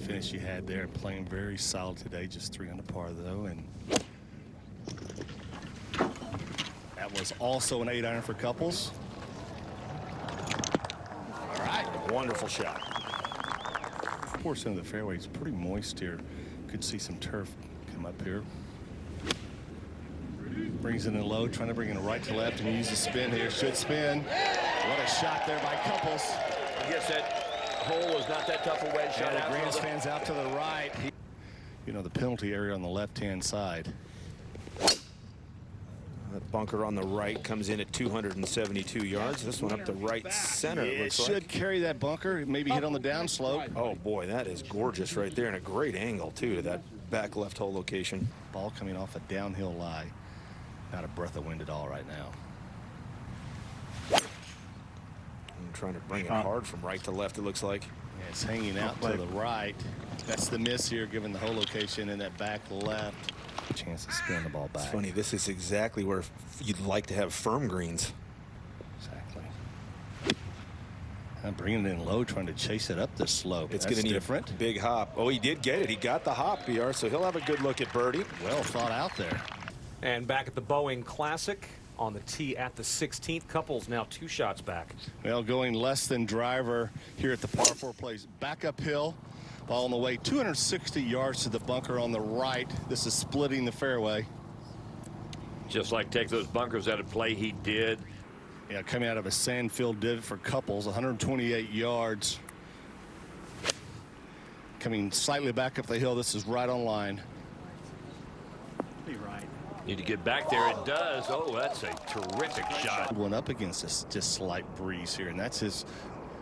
finish he had there, playing very solid today. Just 3 under par though, and that was also an 8-iron for Couples. All right, wonderful shot. Portion of the fairway is pretty moist here. Could see some turf come up here. Brings it in low, trying to bring it right to left and use the spin here. Should spin. What a shot there by Couples. I guess that hole was not that tough a wedge shot. The grandstands out to the right. You know, the penalty area on the left-hand side. That bunker on the right comes in at 272 yards. This one up the right center. It should carry that bunker. Maybe hit on the downslope. Oh boy, that is gorgeous right there, and a great angle too to that back left hole location. Ball coming off a downhill lie. Not a breath of wind at all right now. I'm trying to bring it hard from right to left, it looks like. Yeah, it's hanging out to the right. That's the miss here, given the hole location in that back left. Chance to spin the ball back. It's funny, this is exactly where you'd like to have firm greens. Exactly. I'm bringing it in low, trying to chase it up the slope. It's going to need a big hop. Oh, he did get it. He got the hop, BR, so he'll have a good look at birdie. Well thought out there. And back at the Boeing Classic on the tee at the 16th. Couples now 2 shots back. Well, going less than driver here at the par 4 place. Back uphill. Ball on the way, 260 yards to the bunker on the right. This is splitting the fairway. Just like take those bunkers out of play, he did. Yeah, coming out of a sand-filled divot for Couples, 128 yards. Coming slightly back up the hill. This is right on line. Need to get back there. It does. Oh, that's a terrific shot. One up against this just slight breeze here, and that's his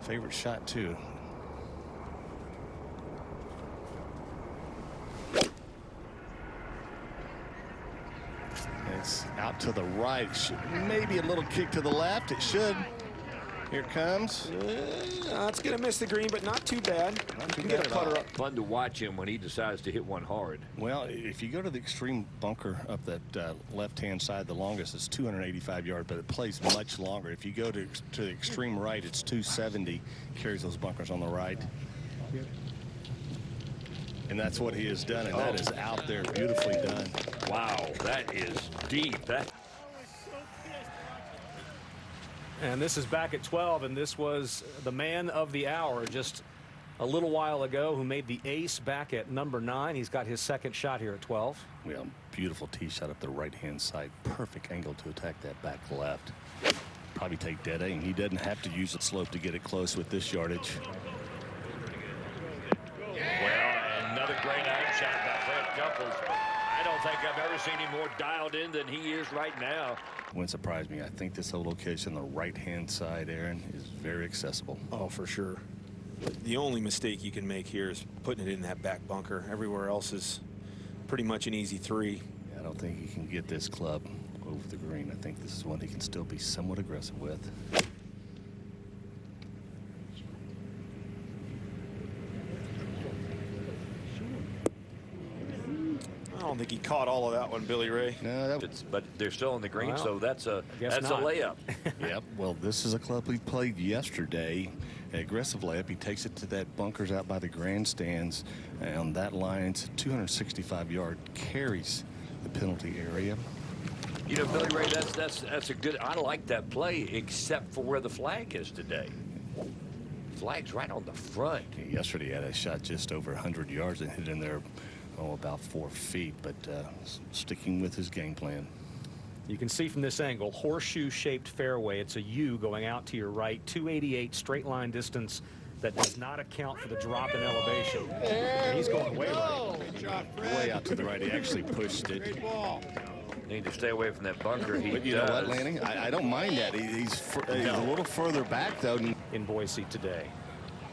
favorite shot too. It's out to the right. Maybe a little kick to the left. It should. Here it comes. It's going to miss the green, but not too bad. Not too can bad get a putter up. Fun to watch him when he decides to hit one hard. Well, if you go to the extreme bunker up that left-hand side, the longest is 285 yards, but it plays much longer. If you go to the extreme right, it's 270. Carries those bunkers on the right. And that's what he has done, and that is out there, beautifully done. Wow, that is deep. And this is back at 12, and this was the man of the hour just a little while ago who made the ace back at number 9. He's got his second shot here at 12. Well, beautiful tee shot up the right-hand side. Perfect angle to attack that back left. Probably take dead aim. He doesn't have to use the slope to get it close with this yardage. Well, another great iron shot by Fred Couples. I don't think I've ever seen him more dialed in than he is right now. Wouldn't surprise me. I think this whole location on the right-hand side, Aaron, is very accessible. Oh, for sure. The only mistake you can make here is putting it in that back bunker. Everywhere else is pretty much an easy 3. Yeah, I don't think he can get this club over the green. I think this is one he can still be somewhat aggressive with. I don't think he caught all of that one, Billy Ray. No, But they're still in the green, Well, so that's a not. layup. Yep. Well, this is a club we played yesterday. An aggressive layup. He takes it to that bunkers out by the grandstands. And on that line, it's a 265-yard carries the penalty area. You know, Billy Ray, that's a good. I like that play, except for where the flag is today. Flag's right on the front. Yesterday, he had a shot just over 100 yards and hit in there, about 4 feet, but sticking with his game plan. You can see from this angle, horseshoe-shaped fairway. It's a U going out to your right, 288 straight line distance that does not account for the drop in elevation. And he's going way right. Way out to the right. He actually pushed it. Need to stay away from that bunker. But you know what, Lanning? I don't mind that. He's a little further back, though. In Boise today.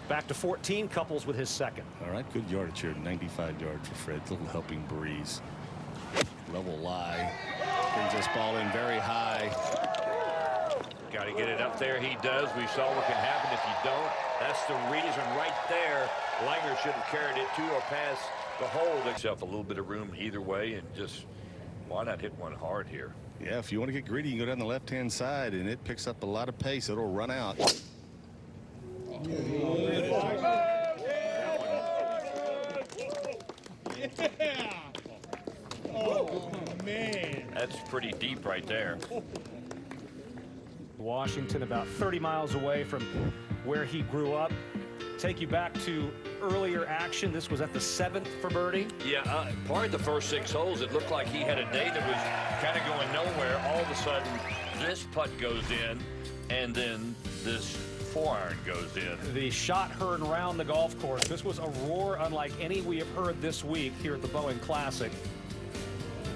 Back to 14, Couples with his second. All right, good yardage here, 95 yards for Fred. Little helping breeze. Level lie. Brings this ball in very high. Got to get it up there. He does. We saw what can happen if you don't. That's the reason right there. Langer should have carried it to or past the hole. Himself a little bit of room either way, and just why not hit one hard here? Yeah, if you want to get greedy, you can go down the left-hand side, and it picks up a lot of pace. It'll run out. Yeah. Oh, man. That's pretty deep right there. Washington, about 30 miles away from where he grew up. Take you back to earlier action. This was at the 7th for birdie. Yeah, part of the first 6 holes, it looked like he had a day that was kind of going nowhere. All of a sudden, this putt goes in, and then this 4-iron goes in. The shot heard around the golf course. This was a roar unlike any we have heard this week here at the Boeing Classic.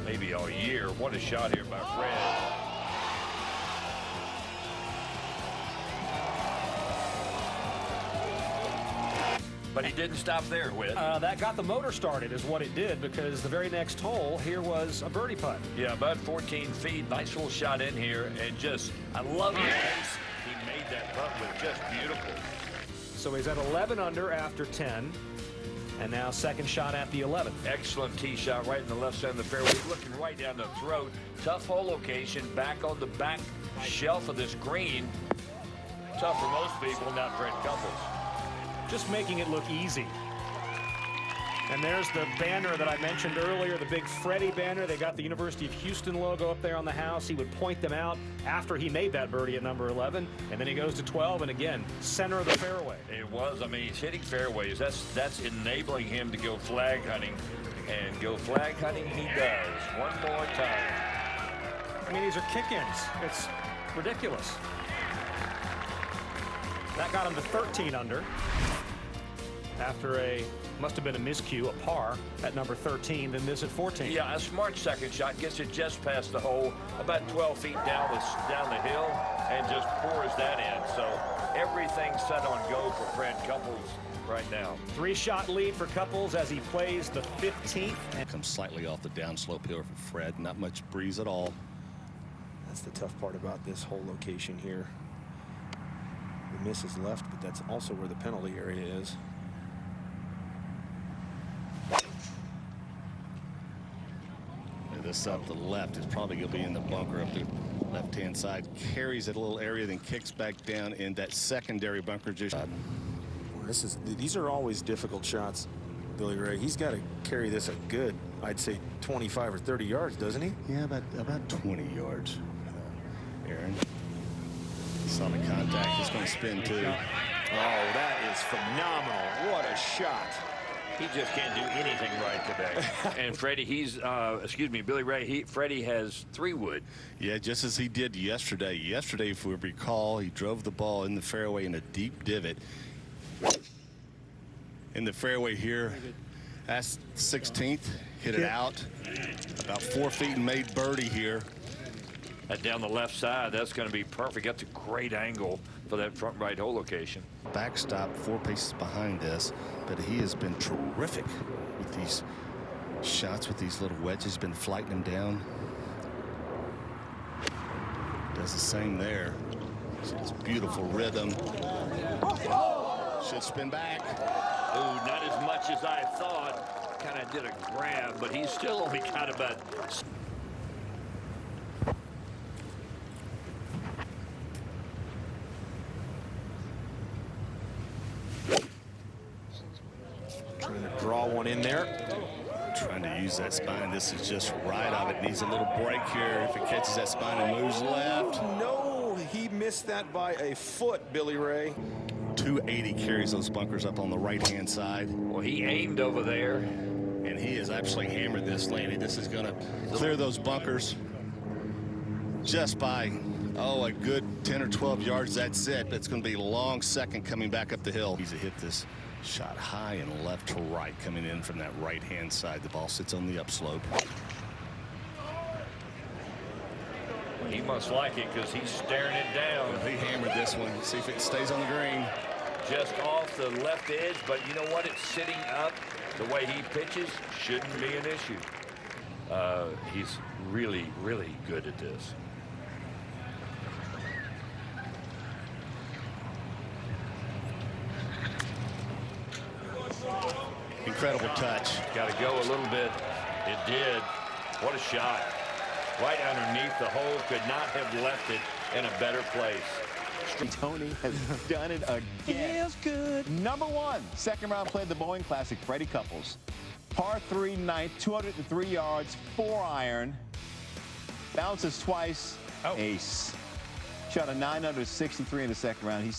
Maybe all year. What a shot here by Fred. But he didn't stop there, Whit. That got the motor started is what it did, because the very next hole here was a birdie putt. Yeah, about 14 feet. Nice little shot in here. And just, I love the pace he made that putt with. Just beautiful. So he's at 11 under after 10. And now second shot at the 11th. Excellent tee shot right in the left side of the fairway. Looking right down the throat. Tough hole location back on the back shelf of this green. Tough for most people, not Fred Couples. Just making it look easy. And there's the banner that I mentioned earlier, the big Freddie banner. They got the University of Houston logo up there on the house. He would point them out after he made that birdie at number 11. And then he goes to 12, and again, center of the fairway. It was. I mean, he's hitting fairways. That's enabling him to go flag hunting. And go flag hunting he does. One more time. I mean, these are kick-ins. It's ridiculous. That got him to 13 under. After must have been a miscue, a par at number 13, then this at 14. Yeah, a smart second shot, gets it just past the hole, about 12 feet down the hill, and just pours that in. So everything's set on go for Fred Couples right now. 3-shot lead for Couples as he plays the 15th. Comes slightly off the downslope here for Fred. Not much breeze at all. That's the tough part about this whole location here. The miss is left, but that's also where the penalty area is. This up the left is probably going to be in the bunker up the left-hand side. Carries it a little area, then kicks back down in that secondary bunker. These are always difficult shots, Billy Ray. He's got to carry this a good, I'd say, 25 or 30 yards, doesn't he? Yeah, about 20 yards. Aaron. Solid contact. It's going to spin too. Oh, that is phenomenal. What a shot. He just can't do anything right today. And Freddie, Billy Ray, Freddie has 3-wood. Yeah, just as he did yesterday. Yesterday, if we recall, he drove the ball in the fairway in a deep divot. In the fairway here, that's 16th, hit it out. About 4 feet and made birdie here. That down the left side, that's going to be perfect. That's a great angle for that front right hole location. Backstop 4 paces behind this, but he has been terrific with these shots, with these little wedges, been flighting them down. Does the same there. It's beautiful rhythm. Should spin back. Ooh, not as much as I thought. Kind of did a grab, but he's still only got about... Trying to draw one in there. Trying to use that spine. This is just right of it. Needs a little break here. If it catches that spine and moves left. No, he missed that by a foot, Billy Ray. 280 carries those bunkers up on the right-hand side. Well, he aimed over there. And he has actually hammered this, Lanny. This is going to clear those bunkers just by, a good 10 or 12 yards. That's it. That's going to be a long second coming back up the hill. He's hit this shot high and left to right coming in from that right-hand side. The ball sits on the upslope. He must like it because he's staring it down. He hammered this one. See if it stays on the green. Just off the left edge, but you know what? It's sitting up. The way he pitches shouldn't be an issue. He's really, really good at this. Incredible touch. Got to go a little bit. It did. What a shot. Right underneath the hole. Could not have left it in a better place. Tony has done it again. Feels good. Number one, second round play of the Boeing Classic, Freddie Couples. Par 3 ninth, 203 yards, 4-iron. Bounces twice, ace. Shot a 9 under 63 in the second round. He